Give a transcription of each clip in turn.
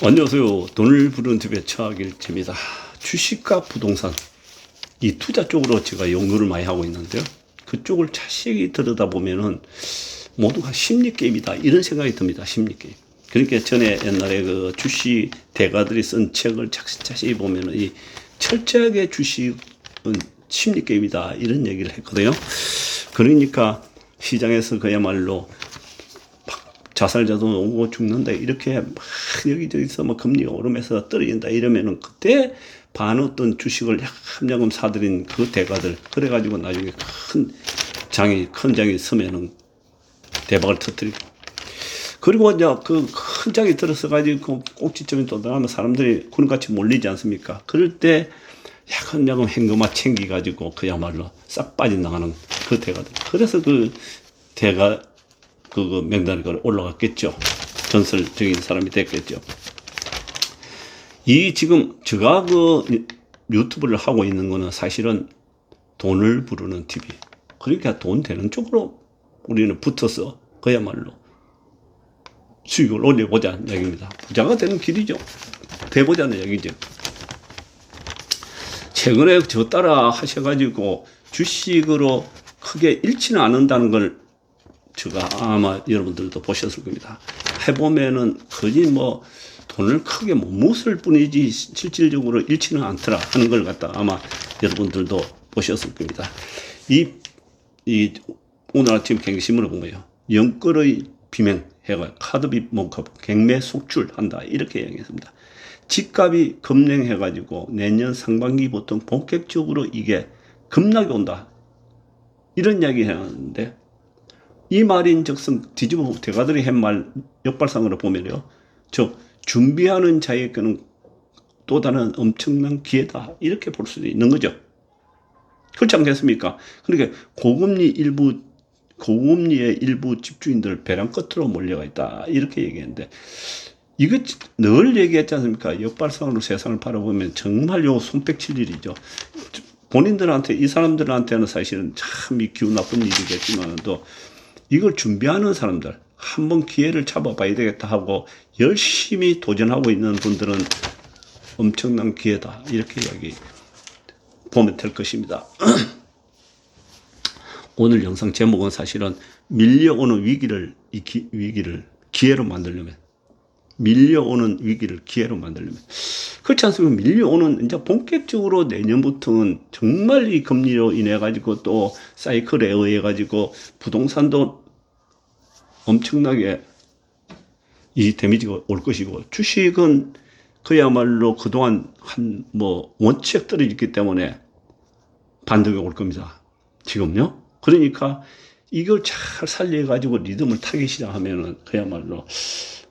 안녕하세요. 돈을 부르는 집의 최악일지입니다. 주식과 부동산, 이 투자 쪽으로 제가 연구를 많이 하고 있는데요. 그쪽을 자세히 들여다보면은 모두가 심리게임이다. 이런 생각이 듭니다. 심리게임. 그러니까 전에 옛날에 그 주식 대가들이 쓴 책을 자세히 보면은 이 철저하게 주식은 심리게임이다. 이런 얘기를 했거든요. 그러니까 시장에서 그야말로 자살자도 오고 죽는다 이렇게 막 여기저기서 뭐 금리가 오르면서 떨어진다 이러면은 그때 반어떤 주식을 야금야금 사들인 그 대가들 그래가지고 나중에 큰 장이 서면은 대박을 터뜨리고 그리고 이제 그 큰 장이 들어서 가지고 꼭지점이 도달하면 사람들이 구름같이 몰리지 않습니까? 그럴 때 야금야금 현금화 챙기가지고 그야말로 싹 빠져나가는 그 대가들. 그래서 그 대가 그 명단에 올라갔겠죠. 전설적인 사람이 됐겠죠. 이 지금 제가 그 유튜브를 하고 있는 거는 사실은 돈을 부르는 TV. 그러니까 돈 되는 쪽으로 우리는 붙어서 그야말로 수익을 올려보자는 얘기입니다. 부자가 되는 길이죠. 돼보자는 얘기죠. 최근에 저 따라 하셔가지고 주식으로 크게 잃지는 않는다는 걸 제가 아마 여러분들도 보셨을 겁니다. 해보면은 거의 뭐 돈을 크게 못 묻을 뿐이지 실질적으로 잃지는 않더라 하는 걸 갖다 아마 여러분들도 보셨을 겁니다. 오늘 아침 경기신문을 보면요. 연끌의 비명 해가 카드비 몸값 경매 속출 한다 이렇게 얘기했습니다. 집값이 급냉해가지고 내년 상반기부터 본격적으로 이게 급락이 온다 이런 이야기 해놨는데 이 말인즉슨 뒤집어 대가들이 한 말 역발상으로 보면요. 저 준비하는 자에게는 또 다른 엄청난 기회다. 이렇게 볼 수도 있는 거죠. 그렇지 않겠습니까? 그러니까 고금리의 일부 집주인들 배랑 끝으로 몰려가 있다. 이렇게 얘기했는데 이거 늘 얘기했지 않습니까? 역발상으로 세상을 바라보면 정말 요 손뼉 칠 일이죠. 본인들한테 이 사람들한테는 사실은 참 이 기분 나쁜 일이겠지만도 이걸 준비하는 사람들 한번 기회를 잡아봐야 되겠다 하고 열심히 도전하고 있는 분들은 엄청난 기회다 이렇게 이야기 보면 될 것입니다. 오늘 영상 제목은 사실은 밀려오는 위기를 기회로 만들려면 그렇지 않습니까? 밀려오는 이제 본격적으로 내년부터는 정말 이 금리로 인해 가지고 또 사이클에 의해 가지고 부동산도 엄청나게 이 데미지가 올 것이고 주식은 그야말로 그동안 원칙 떨어졌기 때문에 반등이 올 겁니다. 지금요. 그러니까 이걸 잘 살려가지고 리듬을 타기 시작하면은 그야말로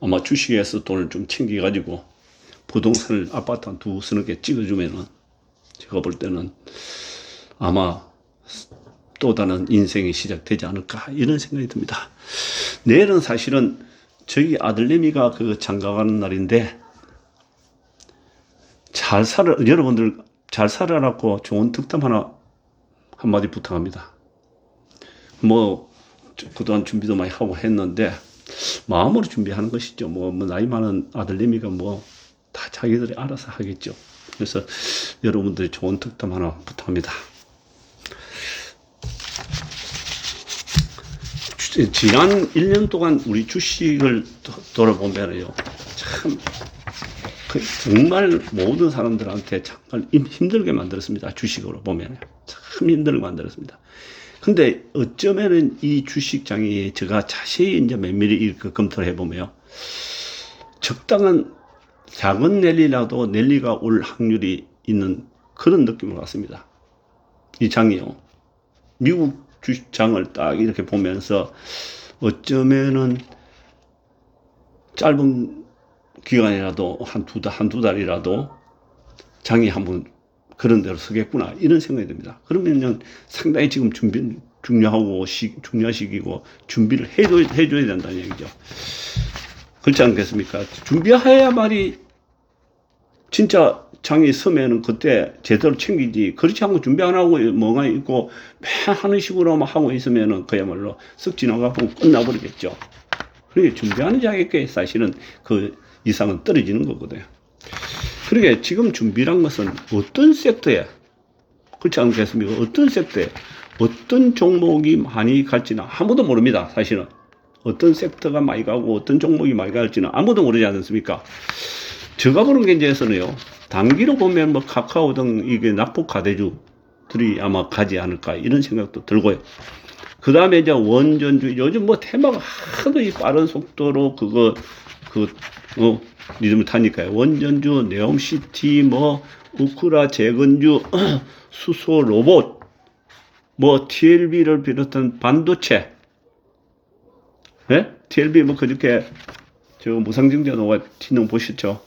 아마 주식에서 돈을 좀 챙겨가지고 부동산을 아파트 한 두서너 개 찍어주면은 제가 볼 때는 아마 또 다른 인생이 시작되지 않을까 이런 생각이 듭니다. 내일은 사실은 저희 아들내미가 그 장가가는 날인데 여러분들 잘 살아라고 좋은 득담 하나 한마디 부탁합니다. 뭐 그동안 준비도 많이 하고 했는데 마음으로 준비하는 것이죠. 나이 많은 아들내미가 다 자기들이 알아서 하겠죠. 그래서 여러분들이 좋은 득담 하나 부탁합니다. 지난 1년 동안 우리 주식을 돌아보면요. 참, 정말 모든 사람들한테 정말 힘들게 만들었습니다. 주식으로 보면. 참 힘들게 만들었습니다. 근데 어쩌면은 이 주식장이 제가 자세히 이제 면밀히 검토를 해보면 적당한 작은 랠리가 올 확률이 있는 그런 느낌을 갖습니다. 이 장이요. 미국 주식장을 딱 이렇게 보면서 어쩌면은 짧은 기간이라도 한두 달이라도 장이 한번 그런 대로 서겠구나 이런 생각이 듭니다. 그러면은 상당히 지금 중요한 시기고 준비를 해줘야 된다는 얘기죠. 그렇지 않겠습니까? 준비해야만이 진짜 장이 서면은 그때 제대로 챙기지. 그렇지 않고 준비 안 하고 멍하니 있고 맨 하는 식으로만 하고 있으면은 그야말로 쓱 지나가고 끝나버리겠죠. 그러니까 준비하는 자에게 사실은 그 이상은 떨어지는 거거든요. 그러게 지금 준비한 것은 어떤 섹터에, 그렇지 않겠습니까? 어떤 섹터에, 어떤 종목이 많이 갈지는 아무도 모릅니다, 사실은. 어떤 섹터가 많이 가고 어떤 종목이 많이 갈지는 아무도 모르지 않습니까? 제가 보는 견제에서는요, 단기로 보면 뭐 카카오 등 이게 낙폭 가대주들이 아마 가지 않을까 이런 생각도 들고요. 그 다음에 이제 원전주, 요즘 뭐 테마가 하도 이 빠른 속도로 리듬을 타니까요. 원전주, 네옴시티, 뭐, 우크라 재건주, 수소 로봇, 뭐, TLB를 비롯한 반도체, 예? TLB 뭐 그저께 저 무상증자 노가 튀는 보셨죠?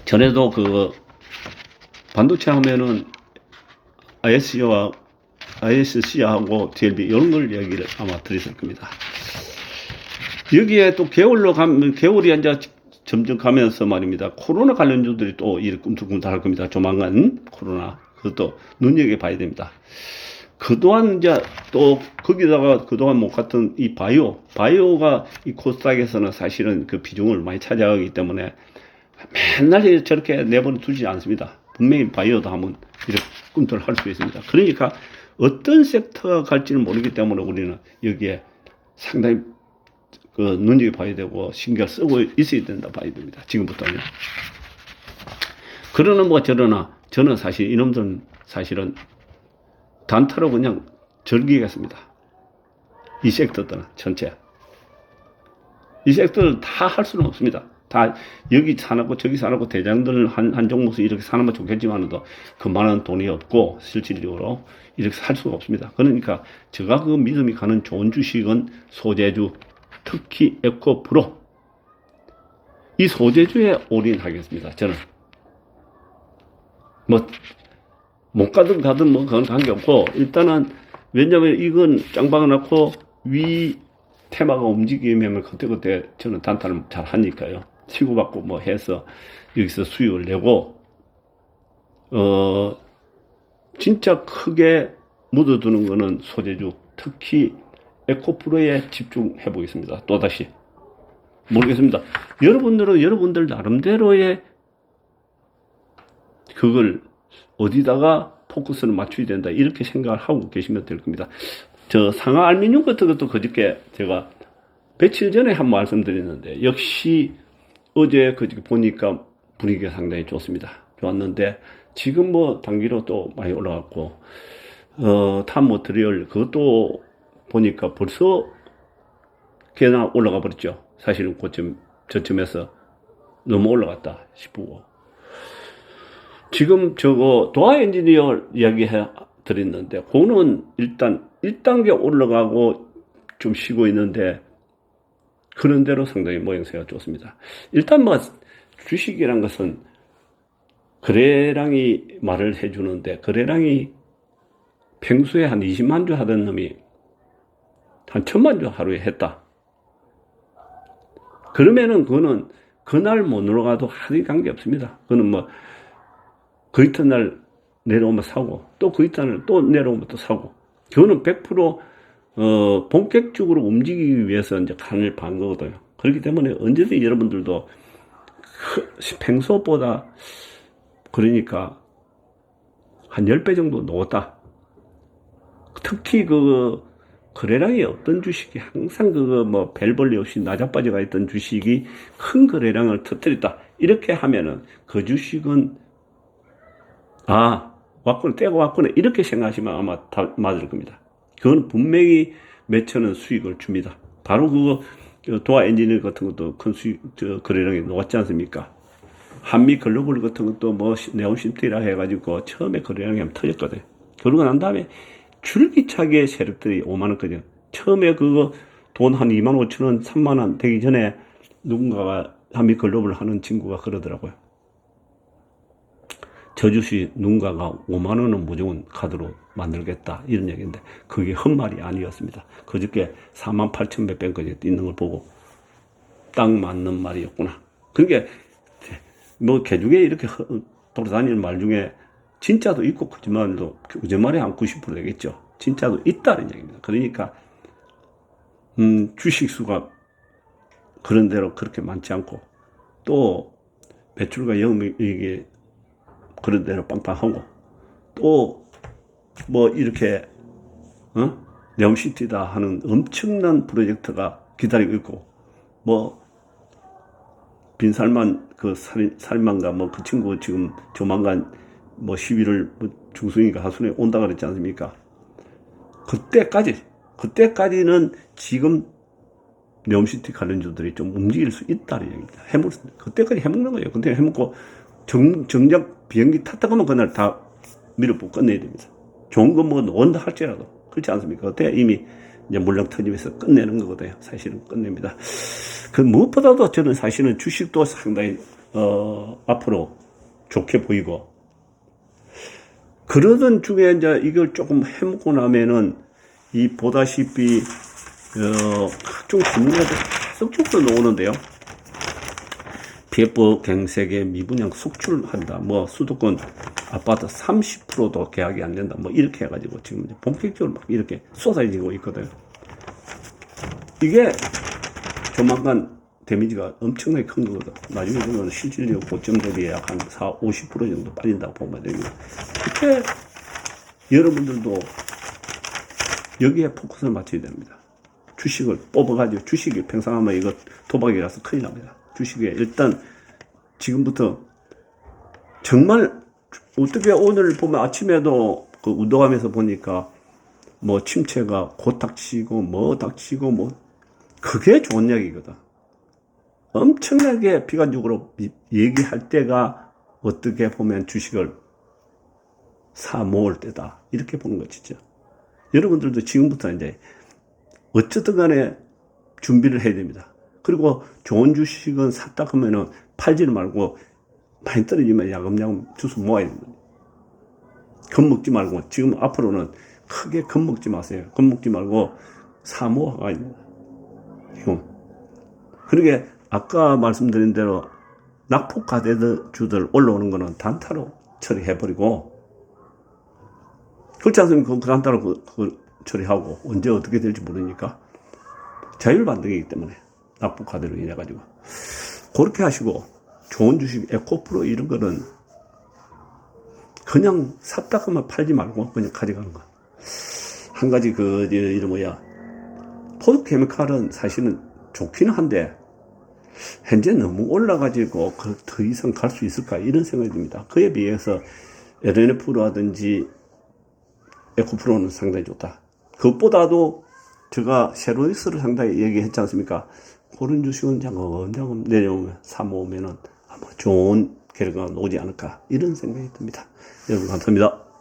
전에도 그 반도체 하면은 ISC하고 TLB 이런 걸 얘기를 아마 드렸을 겁니다. 여기에 또 겨울이 이제 점점 가면서 말입니다. 코로나 관련주들이 또 이렇게 꿈틀꿈틀 할 겁니다. 조만간 코로나. 그것도 눈여겨봐야 됩니다. 그동안 이제 또 거기다가 그동안 못 갔던 이 바이오가 이 코스닥에서는 사실은 그 비중을 많이 차지하기 때문에 맨날 저렇게 내버려 두지 않습니다. 분명히 바이오도 한번 이렇게 꿈틀할 수 있습니다. 그러니까 어떤 섹터가 갈지는 모르기 때문에 우리는 여기에 상당히 그 눈여겨봐야 되고 신경 쓰고 있어야 된다 봐야 됩니다. 지금부터는. 그러나 뭐 저러나 저는 사실 이놈들은 사실은 단타로 그냥 즐기겠습니다. 이 섹터들은 전체. 이 섹터를 다 할 수는 없습니다. 다 여기 사놓고 저기 사놓고 대장들 한 종목씩 이렇게 사놓으면 좋겠지만도 그만한 돈이 없고 실질적으로 이렇게 살 수가 없습니다. 그러니까 제가 그 믿음이 가는 좋은 주식은 소재주, 특히 에코프로 이 소재주에 올인하겠습니다. 저는 뭐 못 가든 뭐 그건 관계없고 일단은 왜냐면 이건 짱박아 놓고 위 테마가 움직이면 그때 저는 단타를 잘 하니까요. 치고받고 뭐 해서 여기서 수익을 내고 진짜 크게 묻어두는 거는 소재주 특히 에코프로에 집중해 보겠습니다. 또다시 모르겠습니다. 여러분들은 여러분들 나름대로의 그걸 어디다가 포커스를 맞춰야 된다 이렇게 생각을 하고 계시면 될 겁니다. 저 상하 알미늄 같은 것도 그저께 제가 며칠 전에 한 말씀드렸는데 역시 어제 그저께 보니까 분위기가 상당히 좋았는데 지금 뭐 단기로 또 많이 올라갔고 탑모트리얼 그것도 보니까 벌써 꽤나 올라가 버렸죠. 사실은 저쯤에서 너무 올라갔다 싶고 지금 저거 도화 엔지니어 이야기 드렸는데 그거는 일단 1단계 올라가고 좀 쉬고 있는데 그런 대로 상당히 모양새가 좋습니다. 일단 뭐 주식이란 것은 거래량이 말을 해주는데 거래량이 평소에 한 20만 주 하던 놈이 한 1000만 주 하루에 했다. 그러면은 그거는 그날 못 올라가도 하루 관계 없습니다. 그거는 뭐 그 이튿날 내려오면 사고 또 그 이튿날 또 내려오면 또 사고 그거는 100% 본격적으로 움직이기 위해서 이제 간을 반 거거든요. 그렇기 때문에 언제든지 여러분들도 평소보다 그러니까 한 10배 정도 넣었다. 특히 그 거래량이 어떤 주식이 항상 뭐 벨벌리 없이 나자빠져가 있던 주식이 큰 거래량을 터뜨렸다. 이렇게 하면은 그 주식은 왔구나, 떼고 왔구나, 이렇게 생각하시면 아마 다 맞을 겁니다. 그건 분명히 몇 천원 수익을 줍니다. 바로 도화 엔지니어 같은 것도 큰 수익, 거래량이 녹았지 않습니까? 한미 글로벌 같은 것도 뭐, 네온시티라 해가지고 처음에 거래량이 한번 터졌거든요. 그러고 난 다음에 줄기차게 세력들이 5만원까지. 처음에 돈 한 2만 5천원, 3만원 되기 전에 누군가가 한미 글로벌 하는 친구가 그러더라고요. 저 주식 누군가가 5만원은 무조건 카드로 만들겠다 이런 얘기인데 그게 헛말이 아니었습니다. 그저께 48,000 몇백까지 있는 걸 보고 딱 맞는 말이었구나. 그러니까 뭐 개중에 이렇게 돌아다니는 말 중에 진짜도 있고 거짓말도 거짓말이 한 90% 되겠죠. 진짜도 있다는 얘기입니다. 그러니까 주식 수가 그런 대로 그렇게 많지 않고, 또 매출과 영업이익이 그런 대로 빵빵하고, 또 뭐 이렇게 네옴시티다 하는 엄청난 프로젝트가 기다리고 있고, 뭐 빈살만 그 살만가 뭐 그 친구 지금 조만간 뭐 11월 중순인가 하순에 온다 그랬지 않습니까? 그때까지는 지금 네옴시티 관련주들이 좀 움직일 수 있다는 얘기입니다. 그때까지 해먹는 거예요. 근데 해먹고 정작 비행기 탔다고 하면 그날 다 밀어붙고 끝내야 됩니다. 좋은 거 뭐 온다 할지라도. 그렇지 않습니까? 그때 이미 이제 물량 터지면서 끝내는 거거든요. 사실은 끝냅니다. 그 무엇보다도 저는 사실은 주식도 상당히, 앞으로 좋게 보이고, 그러던 중에 이제 이걸 조금 해먹고 나면은 이 보다시피, 각종 신문에도 계속 적어 나오는데요. PF 갱색에 미분양 속출한다. 뭐 수도권 아파트 30%도 계약이 안 된다. 뭐 이렇게 해가지고 지금 본격적으로 막 이렇게 쏟아지고 있거든요. 이게 조만간 데미지가 엄청나게 큰 거거든. 나중에 보면 실질적 고점 대비 약 한 50% 정도 빠진다고 보면 됩니다. 그때 여러분들도 여기에 포커스를 맞춰야 됩니다. 주식을 뽑아가지고, 주식이 평상하면 이거 도박이라서 큰일 납니다. 주식에 일단 지금부터 정말 어떻게 오늘 보면 아침에도 그 운동하면서 보니까 뭐 침체가 곧 닥치고 뭐 닥치고 뭐 그게 좋은 이야기거든. 엄청나게 비관적으로 얘기할 때가 어떻게 보면 주식을 사 모을 때다. 이렇게 보는 거죠. 여러분들도 지금부터 이제 어쨌든 간에 준비를 해야 됩니다. 그리고 좋은 주식은 샀다 하면은 팔지는 말고 많이 떨어지면 야금야금 주워 모아야 됩니다. 겁먹지 말고, 지금 앞으로는 크게 겁먹지 마세요. 겁먹지 말고 사 모아가야 됩니다. 그러게 아까 말씀드린 대로 낙폭과대주들 올라오는 거는 단타로 처리해버리고, 그렇지 않습니까? 그 단타로 처리하고 언제 어떻게 될지 모르니까 자율반등이기 때문에 낙폭과대로 인해가지고 그렇게 하시고, 좋은 주식 에코프로 이런 거는 그냥 샀다 하면 팔지 말고 그냥 가져가는 거. 한 가지 이런 포도케미칼은 사실은 좋기는 한데 현재 너무 올라가지고 더 이상 갈 수 있을까 이런 생각이 듭니다. 그에 비해서 LNF라든지 에코프로는 상당히 좋다. 그것보다도 제가 셰로이스를 상당히 얘기했지 않습니까? 그런 주식은 자금 내려오면 사모으면은 아마 좋은 결과가 오지 않을까 이런 생각이 듭니다. 여러분 감사합니다.